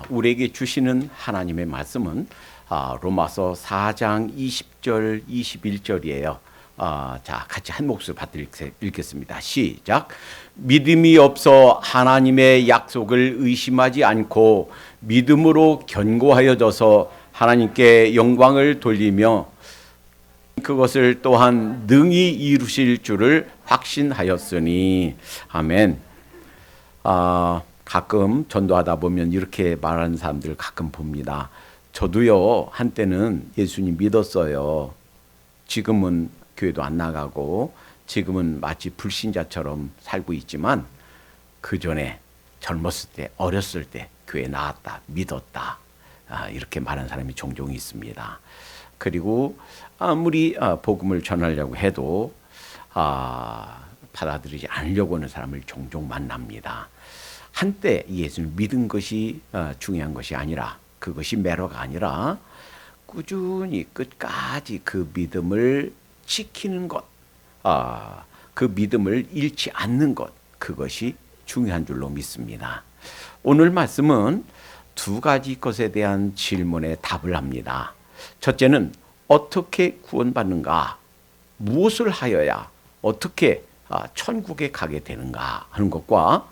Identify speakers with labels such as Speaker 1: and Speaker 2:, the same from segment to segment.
Speaker 1: 우리에게 주시는 하나님의 말씀은 로마서 4장 20절 21절이에요. 자, 같이 한 목소리 받들어 읽겠습니다. 시작. 믿음이 없어 하나님의 약속을 의심하지 않고 믿음으로 견고하여져서 하나님께 영광을 돌리며 그것을 또한 능히 이루실 줄을 확신하였으니. 아멘. 가끔 전도하다 보면 이렇게 말하는 사람들 가끔 봅니다. 저도요, 한때는 예수님 믿었어요. 지금은 교회도 안 나가고 지금은 마치 불신자처럼 살고 있지만 그 전에 젊었을 때, 어렸을 때 교회 나왔다, 믿었다, 이렇게 말하는 사람이 종종 있습니다. 그리고 아무리 복음을 전하려고 해도 받아들이지 않으려고 하는 사람을 종종 만납니다. 한때 예수를 믿은 것이 중요한 것이 아니라, 그것이 매로가 아니라 꾸준히 끝까지 그 믿음을 지키는 것, 그 믿음을 잃지 않는 것, 그것이 중요한 줄로 믿습니다. 오늘 말씀은 두 가지 것에 대한 질문에 답을 합니다. 첫째는 어떻게 구원받는가, 무엇을 하여야 어떻게 천국에 가게 되는가 하는 것과,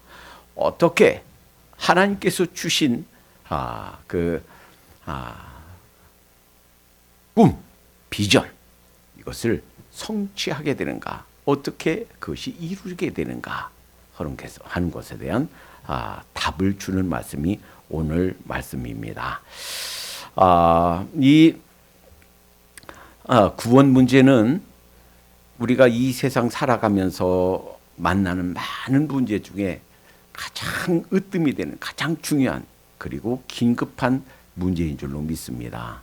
Speaker 1: 어떻게 하나님께서 주신 꿈, 비전, 이것을 성취하게 되는가, 어떻게 그것이 이루게 되는가 하는 것에 대한 답을 주는 말씀이 오늘 말씀입니다. 이 구원 문제는 우리가 이 세상 살아가면서 만나는 많은 문제 중에 가장 으뜸이 되는, 가장 중요한, 그리고 긴급한 문제인 줄로 믿습니다.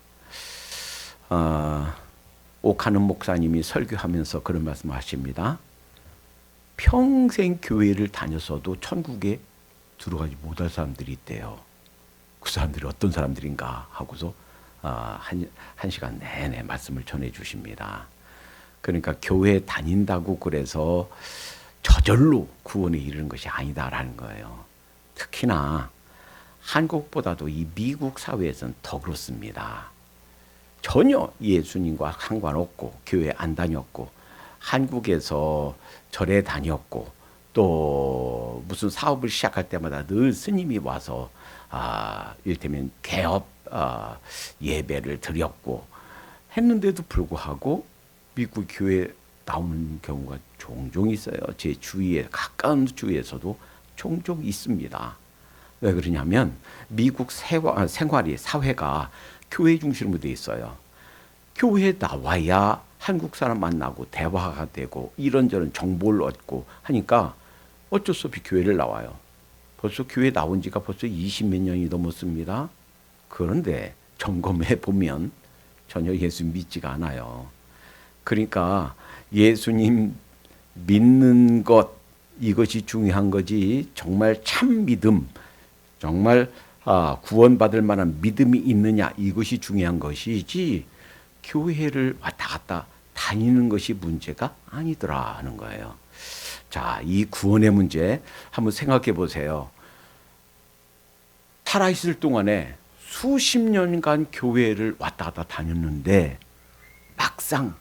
Speaker 1: 오카는 목사님이 설교하면서 그런 말씀을 하십니다. 평생 교회를 다녔어도 천국에 들어가지 못할 사람들이 있대요. 그 사람들이 어떤 사람들인가 하고서 한 시간 내내 말씀을 전해 주십니다. 그러니까 교회 다닌다고 그래서 저절로 구원에 이르는 것이 아니다라는 거예요. 특히나 한국보다도 이 미국 사회에서는 더 그렇습니다. 전혀 예수님과 상관없고 교회 안 다녔고 한국에서 절에 다녔고 또 무슨 사업을 시작할 때마다 늘 스님이 와서 이를테면 개업 예배를 드렸고 했는데도 불구하고 미국 교회 나오는 경우가 종종 있어요. 제 주위에, 가까운 주위에서도 종종 있습니다. 왜 그러냐면 미국 생활이, 사회가 교회 중심으로 되어 있어요. 교회에 나와야 한국 사람 만나고 대화가 되고 이런저런 정보를 얻고 하니까 어쩔 수 없이 교회를 나와요. 벌써 교회 나온 지가 벌써 20몇 년이 넘었습니다. 그런데 점검해 보면 전혀 예수 믿지가 않아요. 그러니까 예수님 믿는 것, 이것이 중요한 거지, 정말 참 믿음, 정말 구원받을 만한 믿음이 있느냐, 이것이 중요한 것이지 교회를 왔다 갔다 다니는 것이 문제가 아니더라 하는 거예요. 자, 이 구원의 문제 한번 생각해 보세요. 살아있을 동안에 수십 년간 교회를 왔다 갔다 다녔는데 막상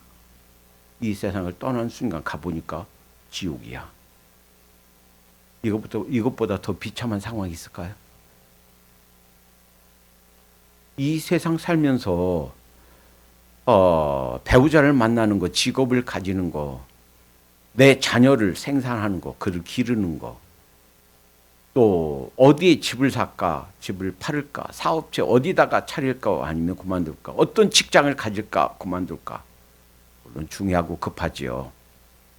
Speaker 1: 이 세상을 떠난 순간 가보니까 지옥이야. 이것보다 더 비참한 상황이 있을까요? 이 세상 살면서 배우자를 만나는 거, 직업을 가지는 거, 내 자녀를 생산하는 거, 그를 기르는 거, 또 어디에 집을 살까, 집을 팔을까, 사업체 어디다가 차릴까, 아니면 그만둘까, 어떤 직장을 가질까, 그만둘까, 물론 중요하고 급하지요.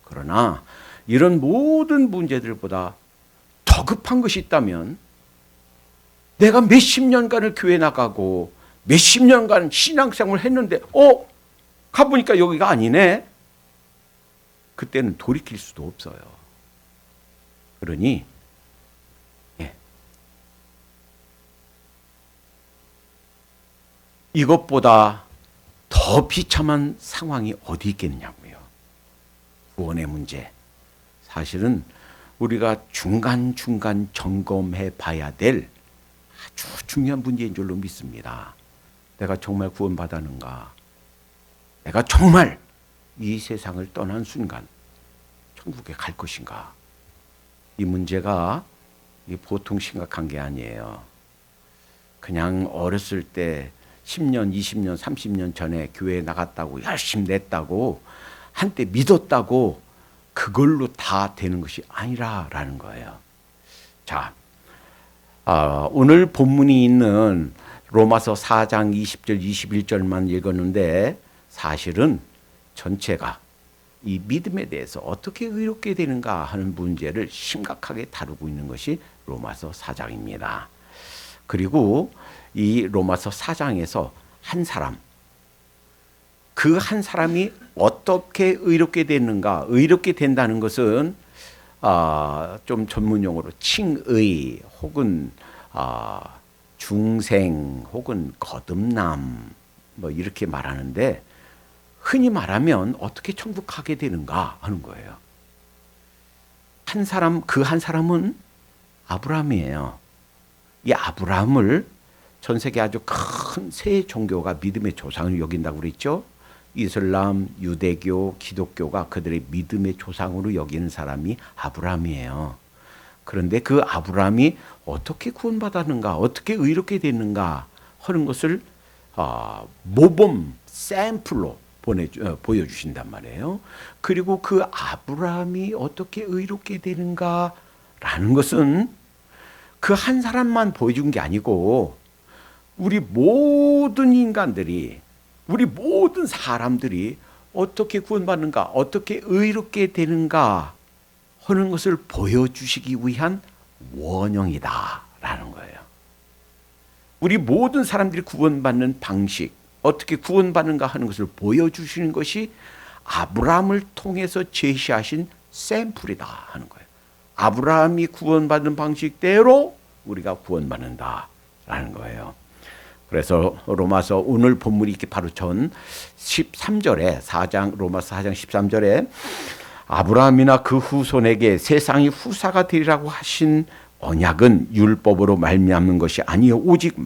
Speaker 1: 그러나 이런 모든 문제들보다 더 급한 것이 있다면, 내가 몇십 년간을 교회 나가고 몇십 년간 신앙생활을 했는데 가보니까 여기가 아니네. 그때는 돌이킬 수도 없어요. 그러니 이것보다 더 비참한 상황이 어디 있겠냐고요. 구원의 문제. 사실은 우리가 중간중간 점검해 봐야 될 아주 중요한 문제인 줄로 믿습니다. 내가 정말 구원받았는가? 내가 정말 이 세상을 떠난 순간 천국에 갈 것인가? 이 문제가 보통 심각한 게 아니에요. 그냥 어렸을 때 10년, 20년, 30년 전에 교회에 나갔다고 열심히 냈다고 한때 믿었다고 그걸로 다 되는 것이 아니라라는 거예요. 자, 오늘 본문이 있는 로마서 4장 20절, 21절만 읽었는데 사실은 전체가 이 믿음에 대해서 어떻게 의롭게 되는가 하는 문제를 심각하게 다루고 있는 것이 로마서 4장입니다. 그리고 이 로마서 4장에서 한 사람, 그 한 사람이 어떻게 의롭게 되는가, 의롭게 된다는 것은 좀 전문용어로 칭의 혹은 중생 혹은 거듭남 뭐 이렇게 말하는데 흔히 말하면 어떻게 천국 가게 되는가 하는 거예요. 한 사람, 그 한 사람은 아브라함이에요. 이 아브라함을 전 세계 아주 큰 세 종교가 믿음의 조상을 여긴다고 그랬죠. 이슬람, 유대교, 기독교가 그들의 믿음의 조상으로 여기는 사람이 아브라함이에요. 그런데 그 아브라함이 어떻게 구원받았는가, 어떻게 의롭게 됐는가 하는 것을 모범 샘플로 보여주신단 말이에요. 그리고 그 아브라함이 어떻게 의롭게 되는가라는 것은 그 한 사람만 보여준 게 아니고 우리 모든 인간들이, 우리 모든 사람들이 어떻게 구원받는가, 어떻게 의롭게 되는가 하는 것을 보여주시기 위한 원형이다라는 거예요. 우리 모든 사람들이 구원받는 방식, 어떻게 구원받는가 하는 것을 보여주시는 것이 아브라함을 통해서 제시하신 샘플이다 하는 거예요. 아브라함이 구원받는 방식대로 우리가 구원받는다라는 거예요. 그래서 로마서 오늘 본문이 이렇게 바로 전 13절에 로마서 4장 13절에 아브라함이나 그 후손에게 세상이 후사가 되리라고 하신 언약은 율법으로 말미암는 것이 아니요 오직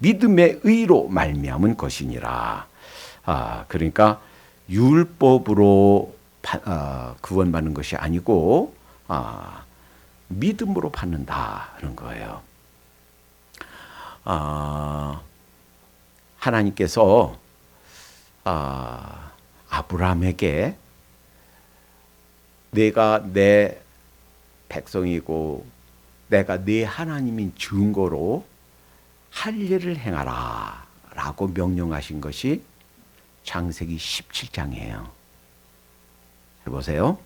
Speaker 1: 믿음의 의로 말미암은 것이니라. 그러니까 율법으로 구원받는 것이 아니고 믿음으로 받는다는 거예요. 하나님께서 아브라함에게 내가 내 백성이고 내가 네 하나님인 증거로 할 일을 행하라 라고 명령하신 것이 창세기 17장이에요. 해보세요.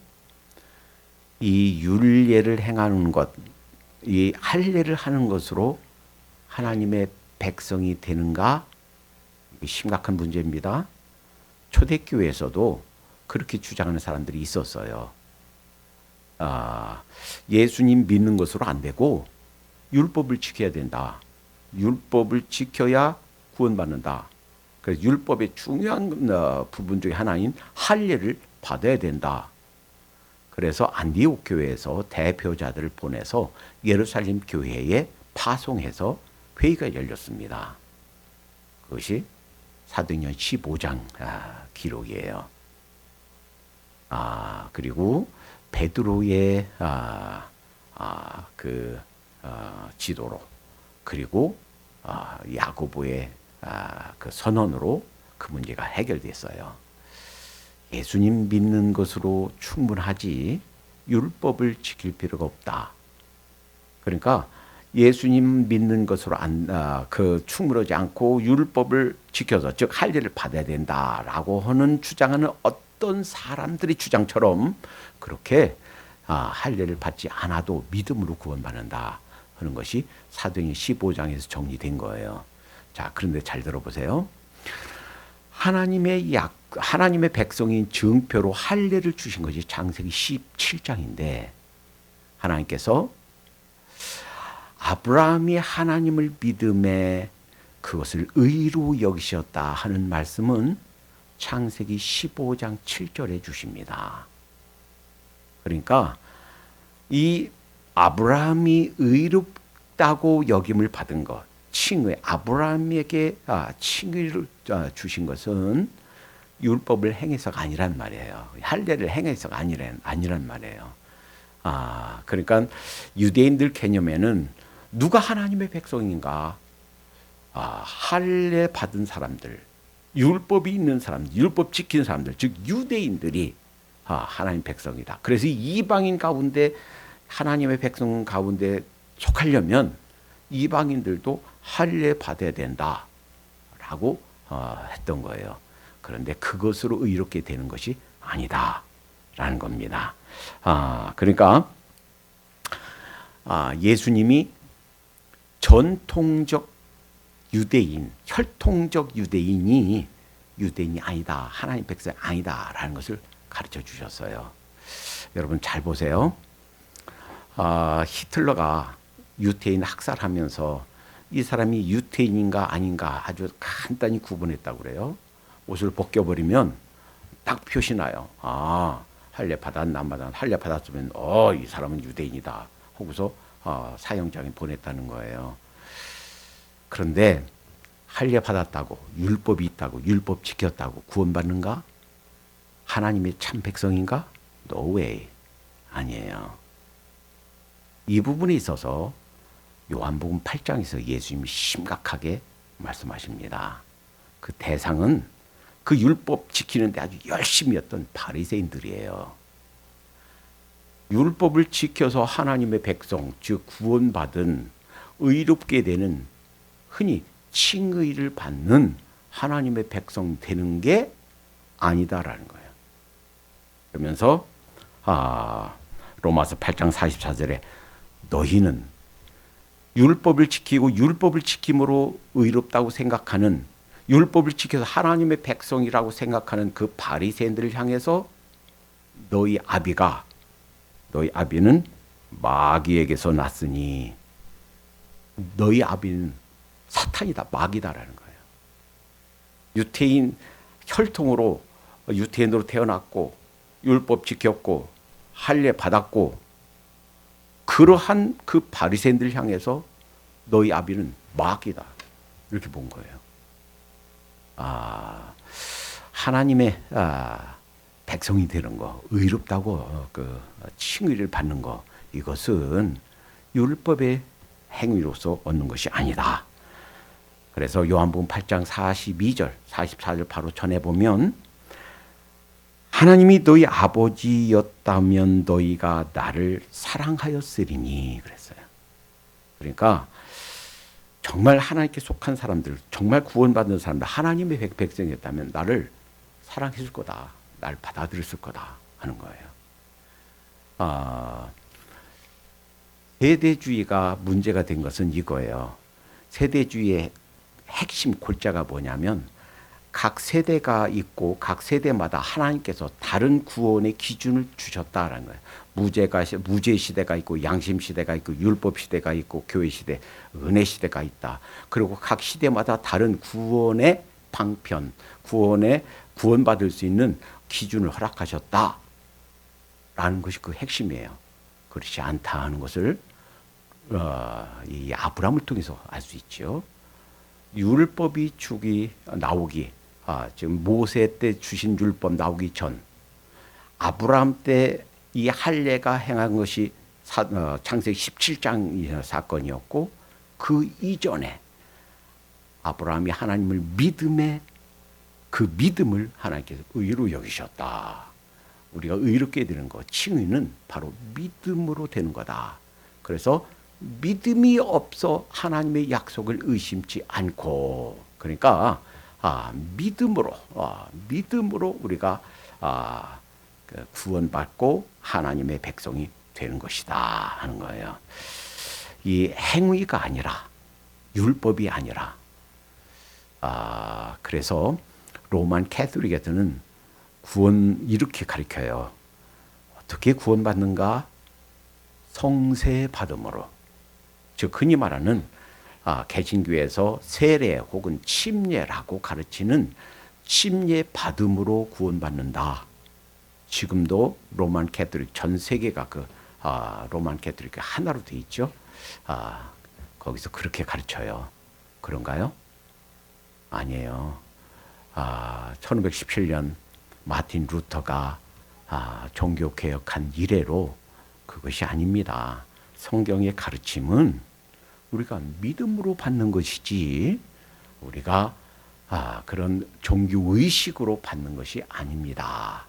Speaker 1: 이 율례를 행하는 것, 이 할례를 하는 것으로 하나님의 백성이 되는가? 심각한 문제입니다. 초대교회에서도 그렇게 주장하는 사람들이 있었어요. 예수님 믿는 것으로 안 되고 율법을 지켜야 된다. 율법을 지켜야 구원받는다. 그래서 율법의 중요한 부분 중에 하나인 할례를 받아야 된다. 그래서 안디옥 교회에서 대표자들을 보내서 예루살렘 교회에 파송해서 회의가 열렸습니다. 그것이 사도행전 15장 기록이에요. 그리고 베드로의 지도로, 그리고 야고보의 그 선언으로 그 문제가 해결됐어요. 예수님 믿는 것으로 충분하지 율법을 지킬 필요가 없다. 그러니까 예수님 믿는 것으로 충분하지 않고 율법을 지켜서, 즉 할례를 받아야 된다라고 하는 주장하는 어떤 사람들의 주장처럼 그렇게 할례를 받지 않아도 믿음으로 구원받는다 하는 것이 사도행전 15장에서 정리된 거예요. 자, 그런데 잘 들어보세요. 하나님의 백성인 증표로 할례를 주신 것이 창세기 17장인데 하나님께서 아브라함이 하나님을 믿음에 그것을 의로 여기셨다 하는 말씀은 창세기 15장 7절에 주십니다. 그러니까 이 아브라함이 의롭다고 여김을 받은 것, 칭의, 아브라함에게 칭의를 주신 것은 율법을 행해서가 아니란 말이에요. 할례를 행해서가 아니란 말이에요. 그러니까 유대인들 개념에는 누가 하나님의 백성인가? 할례 받은 사람들, 율법이 있는 사람들, 율법 지키는 사람들, 즉 유대인들이 하나님 백성이다. 그래서 이방인 가운데 하나님의 백성 가운데 속하려면 이방인들도 할례 받아야 된다라고 했던 거예요. 그런데 그것으로 의롭게 되는 것이 아니다라는 겁니다. 그러니까 예수님이 전통적 유대인, 혈통적 유대인이 아니다, 하나님 백성이 아니다라는 것을 가르쳐 주셨어요. 여러분 잘 보세요. 히틀러가 유태인 학살하면서 이 사람이 유태인인가 아닌가 아주 간단히 구분했다고 그래요. 옷을 벗겨버리면 딱 표시나요. 할례 받았나 안 받았나. 할례 받았으면 이 사람은 유대인이다 하고서 사형장에 보냈다는 거예요. 그런데 할례 받았다고, 율법이 있다고, 율법 지켰다고 구원받는가? 하나님의 참 백성인가? No way. 아니에요. 이 부분에 있어서 요한복음 8장에서 예수님이 심각하게 말씀하십니다. 그 대상은 그 율법 지키는데 아주 열심히 했던 바리새인들이에요. 율법을 지켜서 하나님의 백성, 즉 구원받은 의롭게 되는, 흔히 칭의를 받는 하나님의 백성 되는 게 아니다라는 거예요. 그러면서 로마서 8장 44절에 너희는 율법을 지키고 율법을 지킴으로 의롭다고 생각하는, 율법을 지켜서 하나님의 백성이라고 생각하는 그 바리새인들을 향해서 너희 아비는 마귀에게서 났으니, 너희 아비는 사탄이다, 마귀다라는 거예요. 유태인 혈통으로 유태인으로 태어났고 율법 지켰고 할례 받았고 그러한 그 바리새인들 향해서 너희 아비는 마귀다 이렇게 본 거예요. 하나님의 백성이 되는 거, 의롭다고 그 칭의를 받는 거, 이것은 율법의 행위로서 얻는 것이 아니다. 그래서 요한복음 8장 42절, 44절 바로 전해보면 하나님이 너희 아버지였다면 너희가 나를 사랑하였으리니 그랬어요. 그러니까 정말 하나님께 속한 사람들, 정말 구원받는 사람들, 하나님의 백성이었다면 나를 사랑했을 거다, 날 받아들였을 거다 하는 거예요. 세대주의가 문제가 된 것은 이거예요. 세대주의의 핵심 골자가 뭐냐면 각 세대가 있고 각 세대마다 하나님께서 다른 구원의 기준을 주셨다라는 거예요. 무죄 시대가 있고 양심 시대가 있고 율법 시대가 있고 교회 시대, 은혜 시대가 있다. 그리고 각 시대마다 다른 구원의 방편, 구원받을 수 있는 기준을 허락하셨다라는 것이 그 핵심이에요. 그렇지 않다 하는 것을 이 아브라함을 통해서 알 수 있죠. 율법이 나오기, 지금 모세 때 주신 율법 나오기 전, 아브라함 때 이 할례가 행한 것이 창세기 17장 사건이었고, 그 이전에 아브라함이 하나님을 그 믿음을 하나님께서 의로 여기셨다. 우리가 의롭게 되는 것, 칭의는 바로 믿음으로 되는 거다. 그래서 믿음이 없어 하나님의 약속을 의심치 않고, 그러니까 믿음으로 우리가 구원받고 하나님의 백성이 되는 것이다 하는 거예요. 이 행위가 아니라, 율법이 아니라. 그래서 로만 캐톨릭에서는 구원 이렇게 가르쳐요. 어떻게 구원받는가? 성세 받음으로. 즉 흔히 말하는 개신교에서 세례 혹은 침례라고 가르치는 침례 받음으로 구원받는다. 지금도 로만 캐톨릭 전 세계가 로만 캐톨릭 하나로 돼 있죠. 거기서 그렇게 가르쳐요. 그런가요? 아니에요. 1517년 마틴 루터가 종교개혁한 이래로 그것이 아닙니다. 성경의 가르침은 우리가 믿음으로 받는 것이지 우리가 그런 종교의식으로 받는 것이 아닙니다.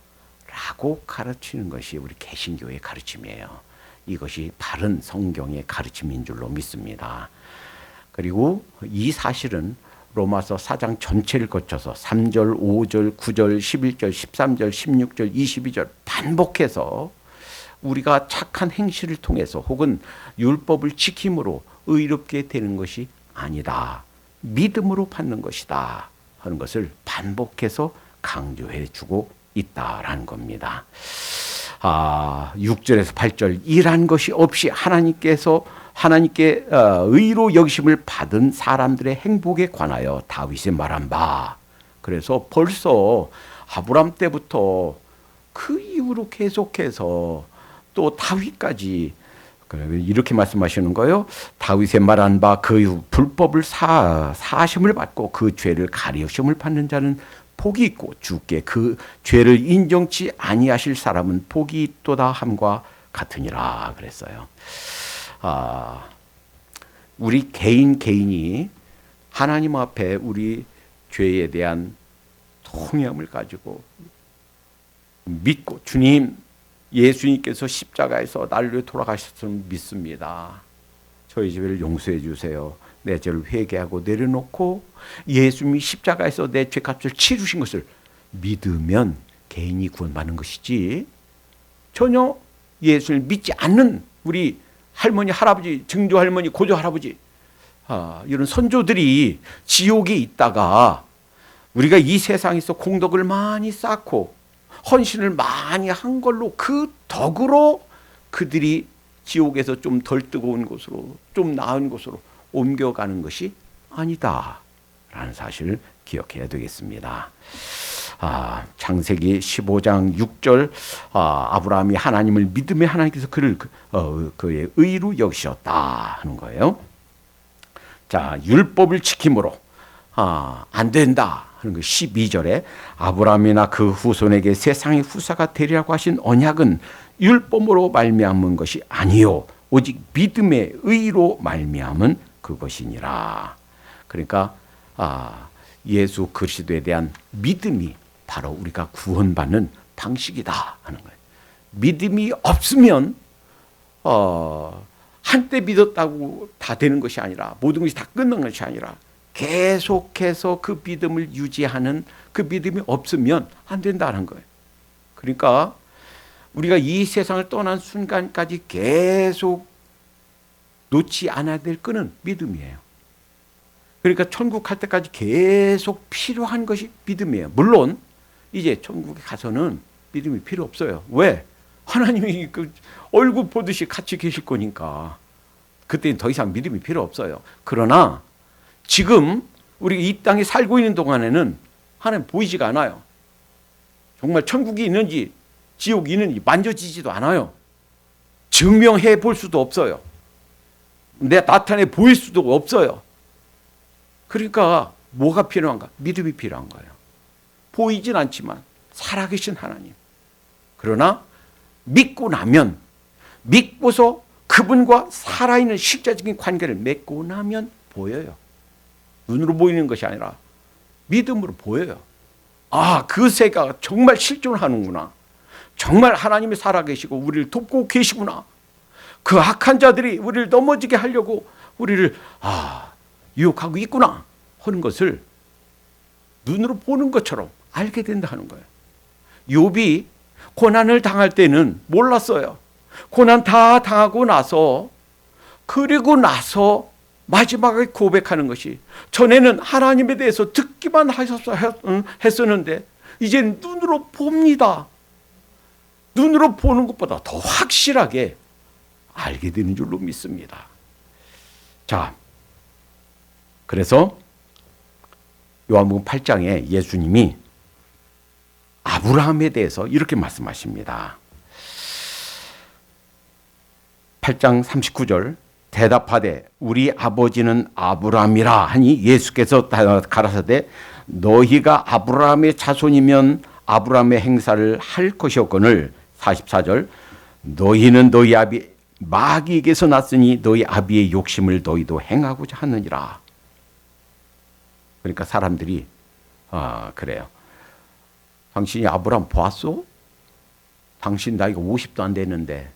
Speaker 1: 라고 가르치는 것이 우리 개신교의 가르침이에요. 이것이 바른 성경의 가르침인 줄로 믿습니다. 그리고 이 사실은 로마서 4장 전체를 거쳐서 3절, 5절, 9절, 11절, 13절, 16절, 22절 반복해서 우리가 착한 행실을 통해서 혹은 율법을 지킴으로 의롭게 되는 것이 아니다. 믿음으로 받는 것이다 하는 것을 반복해서 강조해 주고 있다라는 겁니다. 6절에서 8절 일한 것이 없이 하나님께 의로 여기심을 받은 사람들의 행복에 관하여 다윗이 말한 바. 그래서 벌써 아브람 때부터 그 이후로 계속해서 또 다윗까지 이렇게 말씀하시는 거예요. 다윗의 말한 바 그 이후 불법을 사하심을 받고 그 죄를 가리우심을 받는 자는 복이 있고 주께 그 죄를 인정치 아니하실 사람은 복이 있도다 함과 같으니라 그랬어요. 우리 개인이 하나님 앞에 우리 죄에 대한 통념을 가지고 믿고 주님, 예수님께서 십자가에서 나를 위해 돌아가셨음을 믿습니다. 저희 죄를 용서해 주세요. 내 죄를 회개하고 내려놓고 예수님이 십자가에서 내 죄값을 치르신 것을 믿으면 개인이 구원받는 것이지, 전혀 예수를 믿지 않는 우리 할머니, 할아버지, 증조 할머니, 고조 할아버지, 이런 선조들이 지옥에 있다가 우리가 이 세상에서 공덕을 많이 쌓고 헌신을 많이 한 걸로 그 덕으로 그들이 지옥에서 좀 덜 뜨거운 곳으로, 좀 나은 곳으로 옮겨가는 것이 아니다라는 사실을 기억해야 되겠습니다. 창세기 15장 6절, 아브라함이 하나님을 믿음에 하나님께서 그의 의로 여기셨다 하는 거예요. 자, 율법을 지킴으로 안 된다 하는 거 12절에 아브라함이나 그 후손에게 세상의 후사가 되리라고 하신 언약은 율법으로 말미암은 것이 아니요 오직 믿음의 의로 말미암은 그것이니라. 그러니까 예수 그리스도에 대한 믿음이 바로 우리가 구원받는 방식이다 하는 거예요. 믿음이 없으면 한때 믿었다고 다 되는 것이 아니라, 모든 것이 다 끝난 것이 아니라 계속해서 그 믿음을 유지하는, 그 믿음이 없으면 안 된다는 거예요. 그러니까 우리가 이 세상을 떠난 순간까지 계속 놓지 않아야 될 끈은 믿음이에요. 그러니까 천국 갈 때까지 계속 필요한 것이 믿음이에요. 물론 이제 천국에 가서는 믿음이 필요 없어요. 왜? 하나님이 그 얼굴 보듯이 같이 계실 거니까 그때는 더 이상 믿음이 필요 없어요. 그러나 지금 우리 이 땅에 살고 있는 동안에는 하나님 보이지가 않아요. 정말 천국이 있는지 지옥이 있는지 만져지지도 않아요. 증명해 볼 수도 없어요. 내가 나타내 보일 수도 없어요. 그러니까 뭐가 필요한가? 믿음이 필요한 거예요. 보이진 않지만 살아계신 하나님. 그러나 믿고 나면, 믿고서 그분과 살아있는 실제적인 관계를 맺고 나면 보여요. 눈으로 보이는 것이 아니라 믿음으로 보여요. 그 새가 정말 실존하는구나. 정말 하나님이 살아계시고 우리를 돕고 계시구나. 그 악한 자들이 우리를 넘어지게 하려고 우리를 유혹하고 있구나 하는 것을 눈으로 보는 것처럼 알게 된다는 거예요. 욥이 고난을 당할 때는 몰랐어요. 고난 다 당하고 나서, 그리고 나서 마지막에 고백하는 것이, 전에는 하나님에 대해서 듣기만 했었는데 이제는 눈으로 봅니다. 눈으로 보는 것보다 더 확실하게 알게 되는 줄로 믿습니다. 자, 그래서 요한복음 8장에 예수님이 아브라함에 대해서 이렇게 말씀하십니다. 8장 39절 대답하되 우리 아버지는 아브라함이라 하니 예수께서 가라사대 너희가 아브라함의 자손이면 아브라함의 행사를 할 것이었거늘. 44절 너희는 너희 아비 마귀에게서 났으니 너희 아비의 욕심을 너희도 행하고자 하느니라. 그러니까 사람들이 그래요. 당신이 아브라함 보았어? 당신 나이가 50도 안 됐는데.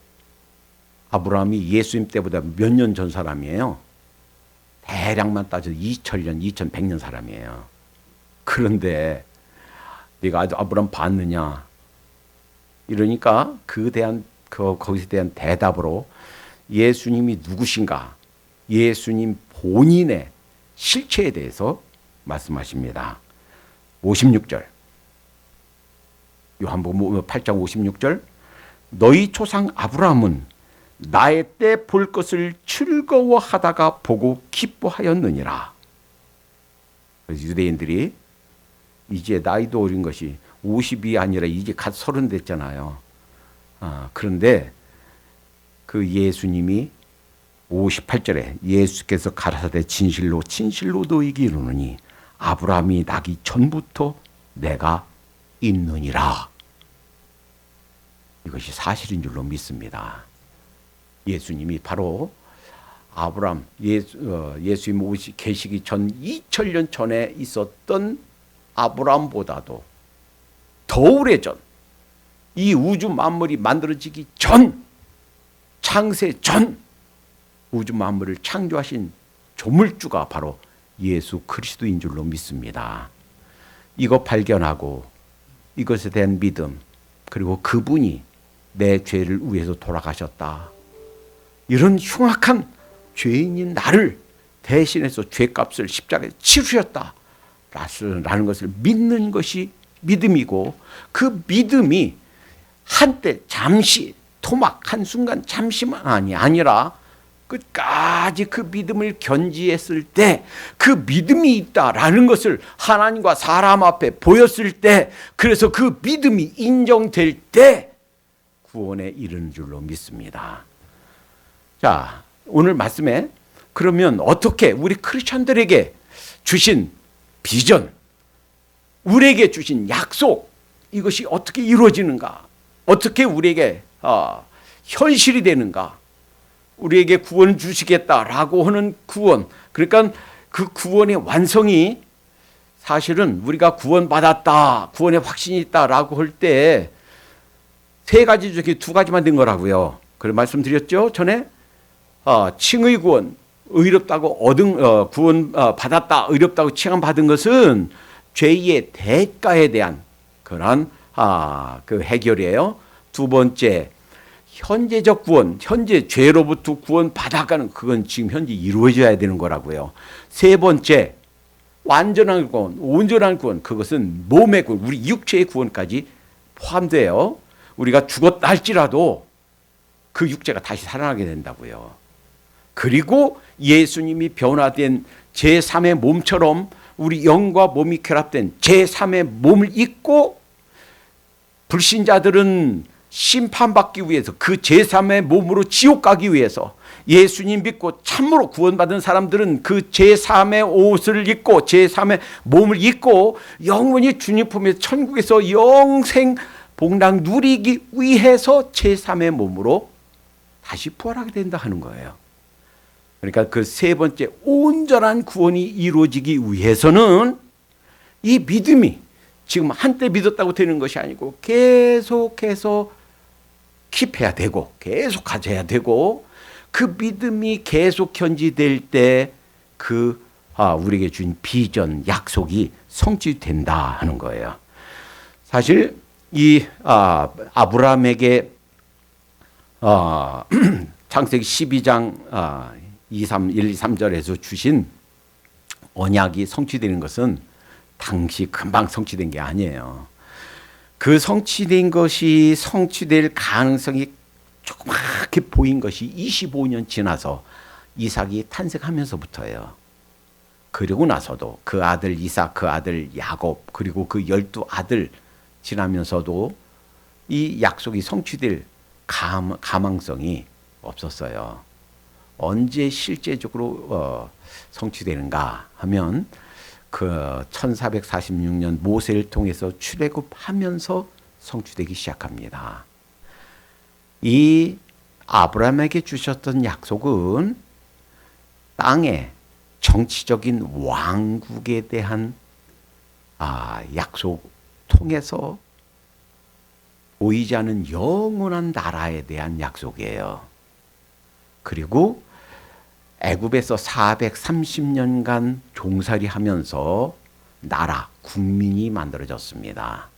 Speaker 1: 아브라함이 예수님 때보다 몇 년 전 사람이에요. 대략만 따져도 2000년, 2100년 사람이에요. 그런데 네가 아주 아브라함 봤느냐? 이러니까 거기에 대한 대답으로 예수님이 누구신가? 예수님 본인의 실체에 대해서 말씀하십니다. 56절. 요한복음 8장 56절. 너희 조상 아브라함은 나의 때 볼 것을 즐거워하다가 보고 기뻐하였느니라. 그래서 유대인들이 이제 나이도 어린 것이 50이 아니라 이제 갓 30 됐잖아요. 그런데 그 예수님이 58절에 예수께서 가라사대 진실로 진실로 너희에게 이르노니 아브라함이 나기 전부터 내가 있느니라. 이것이 사실인 줄로 믿습니다. 예수님이 바로 아브라함 예수님 계시기 전 2000년 전에 있었던 아브라함보다도 더 오래전, 이 우주 만물이 만들어지기 전, 창세 전 우주 만물을 창조하신 조물주가 바로 예수 그리스도인 줄로 믿습니다. 이거 발견하고 이것에 대한 믿음, 그리고 그분이 내 죄를 위해서 돌아가셨다. 이런 흉악한 죄인인 나를 대신해서 죄값을 십자가에 치르셨다 라는 것을 믿는 것이 믿음이고, 그 믿음이 한때 잠시 토막 한순간 잠시만이 아니라 끝까지 그 믿음을 견지했을 때, 그 믿음이 있다라는 것을 하나님과 사람 앞에 보였을 때, 그래서 그 믿음이 인정될 때 구원에 이르는 줄로 믿습니다. 자, 오늘 말씀에 그러면 어떻게 우리 크리스천들에게 주신 비전, 우리에게 주신 약속, 이것이 어떻게 이루어지는가, 어떻게 우리에게 현실이 되는가, 우리에게 구원을 주시겠다라고 하는 구원, 그러니까 그 구원의 완성이 사실은 우리가 구원받았다, 구원의 확신이 있다라고 할 때 세 가지 중에 두 가지만 된 거라고요. 그런 말씀드렸죠 전에. 칭의 구원, 의롭다고 구원 받았다, 의롭다고 칭함받은 것은 죄의 대가에 대한 그런 그 해결이에요. 두 번째, 현재적 구원, 현재 죄로부터 구원 받아가는, 그건 지금 현재 이루어져야 되는 거라고요. 세 번째, 완전한 구원, 온전한 구원, 그것은 몸의 구원, 우리 육체의 구원까지 포함돼요. 우리가 죽었다 할지라도 그 육체가 다시 살아나게 된다고요. 그리고 예수님이 변화된 제3의 몸처럼 우리 영과 몸이 결합된 제3의 몸을 입고, 불신자들은 심판받기 위해서 그 제3의 몸으로 지옥 가기 위해서, 예수님 믿고 참으로 구원받은 사람들은 그 제3의 옷을 입고 제3의 몸을 입고 영원히 주님 품에서 천국에서 영생 복락 누리기 위해서 제3의 몸으로 다시 부활하게 된다 하는 거예요. 그러니까 그 세 번째 온전한 구원이 이루어지기 위해서는 이 믿음이 지금 한때 믿었다고 되는 것이 아니고 계속해서 킵해야 되고 계속 가져야 되고, 그 믿음이 계속 견지될 때 우리에게 준 비전, 약속이 성취된다 하는 거예요. 사실 이 아브라함에게 창세기 12장 1, 2, 3절에서 주신 언약이 성취되는 것은 당시 금방 성취된 게 아니에요. 그 성취된 것이 성취될 가능성이 조그맣게 보인 것이 25년 지나서 이삭이 탄생하면서부터예요. 그리고 나서도 그 아들 이삭, 그 아들 야곱, 그리고 그 12아들 지나면서도 이 약속이 성취될 가망성이 없었어요. 언제 실제적으로 성취되는가 하면 그 1446년 모세를 통해서 출애굽하면서 성취되기 시작합니다. 이 아브라함에게 주셨던 약속은 땅의 정치적인 왕국에 대한 약속 통해서 보이지 않는 영원한 나라에 대한 약속이에요. 그리고 애굽에서 430년간 종살이하면서 나라, 국민이 만들어졌습니다.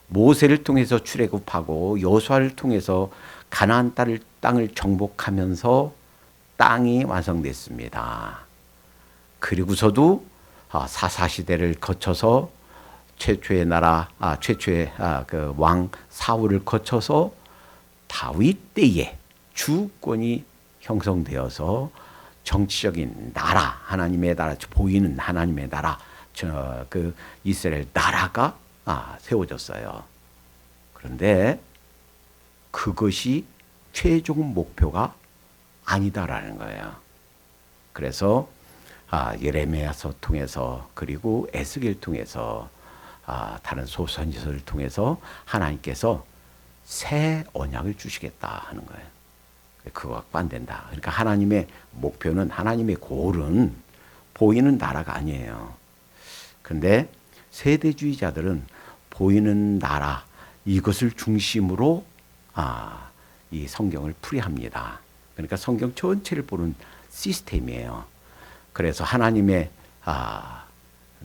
Speaker 1: 모세를 통해서 출애굽하고 여호수아를 통해서 가나안 땅을 정복하면서 땅이 완성됐습니다. 그리고서도 사사시대를 거쳐서 최초의 나라, 최초의 그 왕 사울을 거쳐서 다윗 때에 주권이 형성되어서 정치적인 나라, 하나님의 나라, 보이는 하나님의 나라, 그 이스라엘 나라가 세워졌어요. 그런데 그것이 최종 목표가 아니다라는 거예요. 그래서 예레미야서 통해서 그리고 에스겔 통해서 다른 소선지서를 통해서 하나님께서 새 언약을 주시겠다 하는 거예요. 그거 갖고 안 된다. 그러니까 하나님의 목표는, 하나님의 골은 보이는 나라가 아니에요. 그런데 세대주의자들은 보이는 나라, 이것을 중심으로 이 성경을 풀이합니다. 그러니까 성경 전체를 보는 시스템이에요. 그래서 하나님의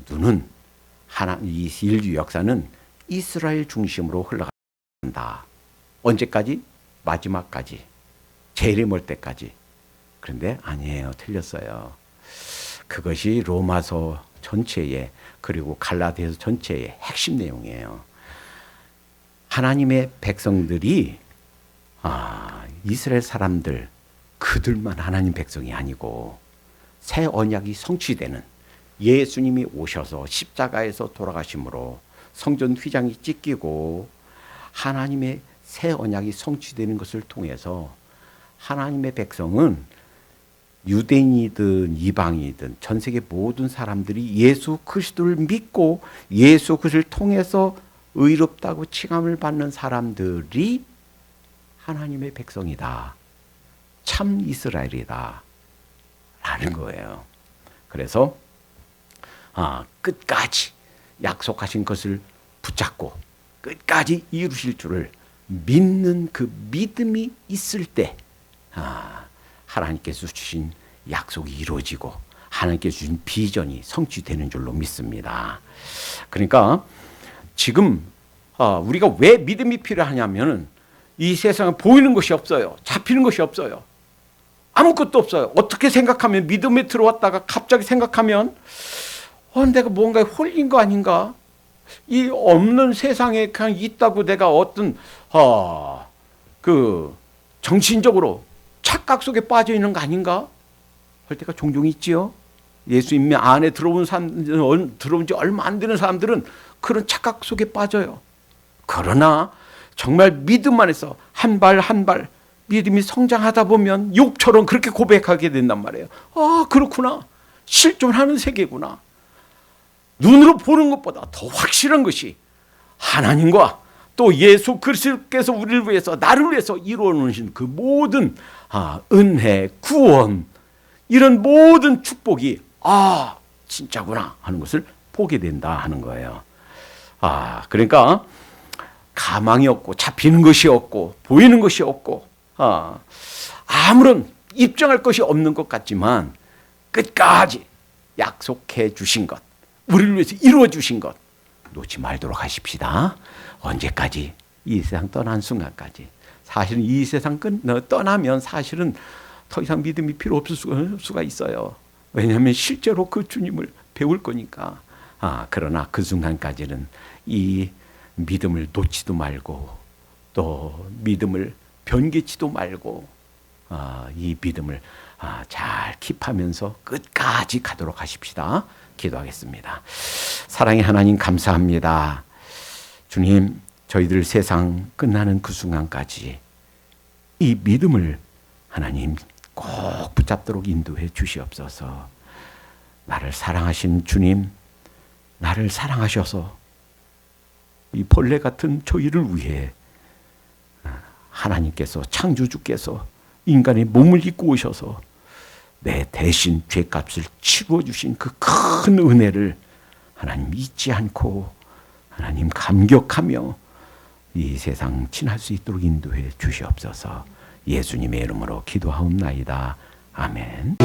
Speaker 1: 눈은 이 인류 역사는 이스라엘 중심으로 흘러간다. 언제까지? 마지막까지. 재림 올 때까지. 그런데 아니에요. 틀렸어요. 그것이 로마서 전체의 그리고 갈라디아서 전체의 핵심 내용이에요. 하나님의 백성들이 이스라엘 사람들 그들만 하나님 백성이 아니고 새 언약이 성취되는 예수님이 오셔서 십자가에서 돌아가심으로 성전 휘장이 찢기고 하나님의 새 언약이 성취되는 것을 통해서 하나님의 백성은 유대인이든 이방인이든 전 세계 모든 사람들이 예수 그리스도를 믿고 예수 그리스도를 통해서 의롭다고 칭함을 받는 사람들이 하나님의 백성이다. 참 이스라엘이다. 라는 거예요. 그래서 끝까지 약속하신 것을 붙잡고 끝까지 이루실 줄을 믿는 그 믿음이 있을 때 하나님께서 주신 약속이 이루어지고 하나님께서 주신 비전이 성취되는 줄로 믿습니다. 그러니까 지금 우리가 왜 믿음이 필요하냐면은 이 세상에 보이는 것이 없어요. 잡히는 것이 없어요. 아무것도 없어요. 어떻게 생각하면 믿음에 들어왔다가 갑자기 생각하면 내가 뭔가에 홀린 거 아닌가? 이 없는 세상에 그냥 있다고 내가 어떤 그 정신적으로 착각 속에 빠져 있는 거 아닌가? 할 때가 종종 있지요. 예수님 안에 들어온 지 얼마 안 되는 사람들은 그런 착각 속에 빠져요. 그러나 정말 믿음 안에서 한 발 한 발 믿음이 성장하다 보면 욥처럼 그렇게 고백하게 된단 말이에요. 그렇구나. 실존하는 세계구나. 눈으로 보는 것보다 더 확실한 것이 하나님과 또 예수 그리스도께서 우리를 위해서 나를 위해서 이루어 놓으신 그 모든 은혜, 구원 이런 모든 축복이 진짜구나 하는 것을 보게 된다 하는 거예요. 그러니까 가망이 없고 잡히는 것이 없고 보이는 것이 없고 아무런 입증할 것이 없는 것 같지만 끝까지 약속해 주신 것, 우리를 위해서 이루어 주신 것 놓지 말도록 하십시다. 언제까지? 이 세상 떠난 순간까지. 사실은 이 세상 떠나면 사실은 더 이상 믿음이 필요 없을 수가 있어요. 왜냐하면 실제로 그 주님을 배울 거니까. 그러나 그 순간까지는 이 믿음을 놓지도 말고 또 믿음을 변개치도 말고 이 믿음을 잘 킵하면서 끝까지 가도록 하십시다. 기도하겠습니다. 사랑의 하나님 감사합니다. 주님, 저희들 세상 끝나는 그 순간까지 이 믿음을 하나님 꼭 붙잡도록 인도해 주시옵소서. 나를 사랑하신 주님, 나를 사랑하셔서 이 벌레 같은 저희를 위해 하나님께서, 창조주께서 인간의 몸을 입고 오셔서 내 대신 죄값을 치루어 주신 그 큰 은혜를 하나님 잊지 않고 하나님 감격하며 이 세상 지날 수 있도록 인도해 주시옵소서. 예수님의 이름으로 기도하옵나이다. 아멘.